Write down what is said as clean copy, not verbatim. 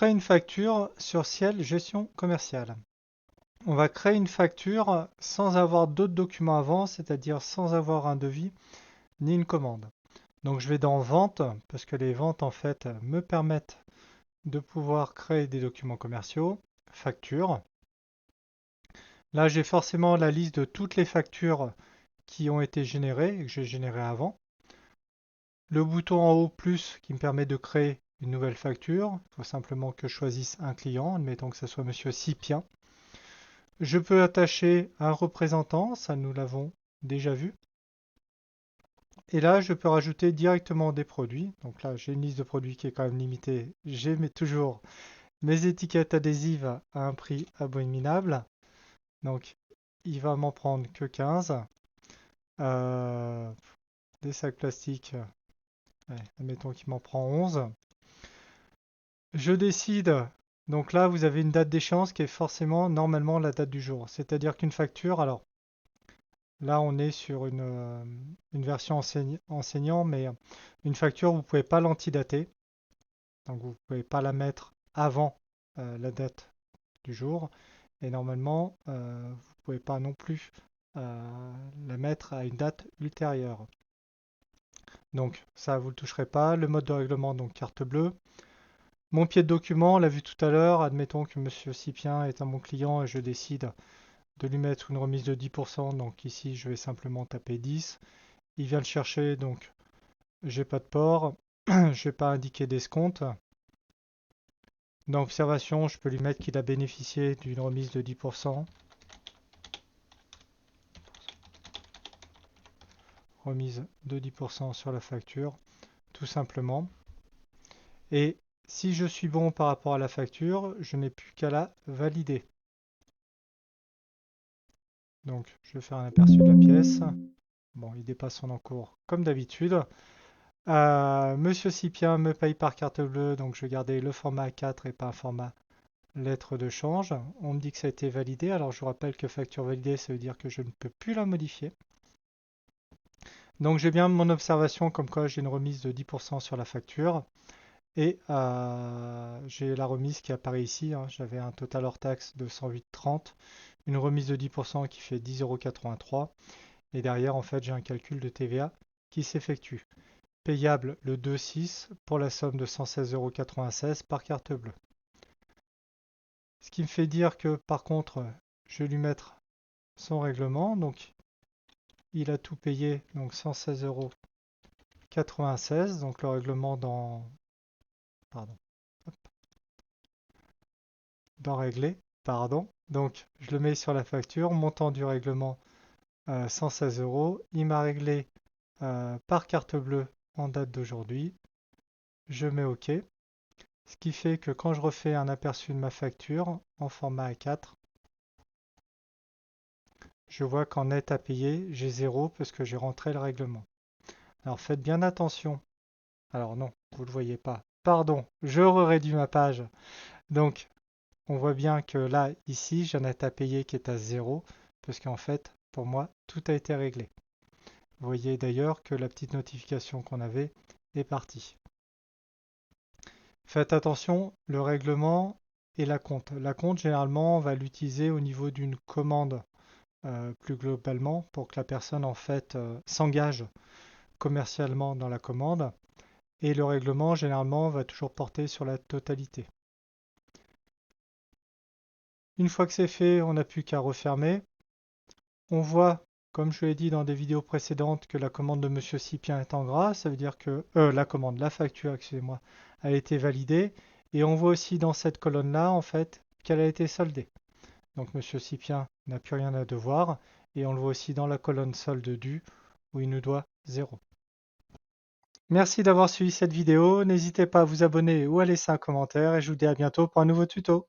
crée une facture sur Ciel Gestion Commerciale. On va créer une facture sans avoir d'autres documents avant, c'est-à-dire sans avoir un devis ni une commande. Donc je vais dans Vente, parce que les ventes en fait me permettent de pouvoir créer des documents commerciaux, Facture. Là j'ai forcément la liste de toutes les factures qui ont été générées et que j'ai générées avant. Le bouton en haut plus qui me permet de créer une nouvelle facture. Il faut simplement que je choisisse un client, admettons que ce soit Monsieur Sipien. Je peux attacher un représentant, ça nous l'avons déjà vu. Et là, je peux rajouter directement des produits. Donc là, j'ai une liste de produits qui est quand même limitée. J'ai toujours mes étiquettes adhésives à un prix abominable. Donc, il va m'en prendre que 15. Des sacs plastiques, admettons qu'il m'en prend 11. Je décide, donc là, vous avez une date d'échéance qui est forcément normalement la date du jour. C'est-à-dire qu'une facture, alors là, on est sur une version enseignant, mais une facture, vous ne pouvez pas l'antidater. Donc, vous ne pouvez pas la mettre avant la date du jour. Et normalement, vous ne pouvez pas non plus la mettre à une date ultérieure. Donc, ça, vous ne le toucherez pas. Le mode de règlement, donc carte bleue. Mon pied de document, on l'a vu tout à l'heure. Admettons que Monsieur Sipien est un bon client et je décide de lui mettre une remise de 10%. Donc ici, je vais simplement taper 10. Il vient le chercher, donc j'ai pas de port. Je vais pas indiquer d'escompte. Dans observation, je peux lui mettre qu'il a bénéficié d'une remise de 10%. Remise de 10% sur la facture, tout simplement. Et si je suis bon par rapport à la facture, je n'ai plus qu'à la valider. Donc, je vais faire un aperçu de la pièce. Bon, il dépasse son encours comme d'habitude. Monsieur Sipien me paye par carte bleue, donc je vais garder le format A4 et pas un format lettre de change. On me dit que ça a été validé. Alors, je vous rappelle que facture validée, ça veut dire que je ne peux plus la modifier. Donc, j'ai bien mon observation comme quoi j'ai une remise de 10% sur la facture. Et j'ai la remise qui apparaît ici. J'avais un total hors taxe de 108,30. Une remise de 10% qui fait 10,83 €. Et derrière, en fait, j'ai un calcul de TVA qui s'effectue. Payable le 2/6 pour la somme de 116,96 € par carte bleue. Ce qui me fait dire que par contre, je vais lui mettre son règlement. Donc, il a tout payé, donc 116,96 €. Donc, le règlement pardon, dans régler, pardon. Donc, je le mets sur la facture. Montant du règlement 116 €. Il m'a réglé par carte bleue en date d'aujourd'hui. Je mets OK. Ce qui fait que quand je refais un aperçu de ma facture en format A4, je vois qu'en net à payer, j'ai 0 parce que j'ai rentré le règlement. Alors faites bien attention. Alors non, vous ne le voyez pas. Pardon, je réduis ma page. Donc, on voit bien que là, ici, j'ai un net à payer qui est à 0 parce qu'en fait, pour moi, tout a été réglé. Vous voyez d'ailleurs que la petite notification qu'on avait est partie. Faites attention, le règlement et la compte. La compte, généralement, on va l'utiliser au niveau d'une commande plus globalement pour que la personne en fait s'engage commercialement dans la commande. Et le règlement, généralement, va toujours porter sur la totalité. Une fois que c'est fait, on n'a plus qu'à refermer. On voit, comme je l'ai dit dans des vidéos précédentes, que la commande de Monsieur Sipien est en gras. Ça veut dire que la facture, excusez-moi, a été validée. Et on voit aussi dans cette colonne-là, en fait, qu'elle a été soldée. Donc Monsieur Sipien n'a plus rien à devoir. Et on le voit aussi dans la colonne solde due, où il nous doit 0. Merci d'avoir suivi cette vidéo. N'hésitez pas à vous abonner ou à laisser un commentaire. Et je vous dis à bientôt pour un nouveau tuto.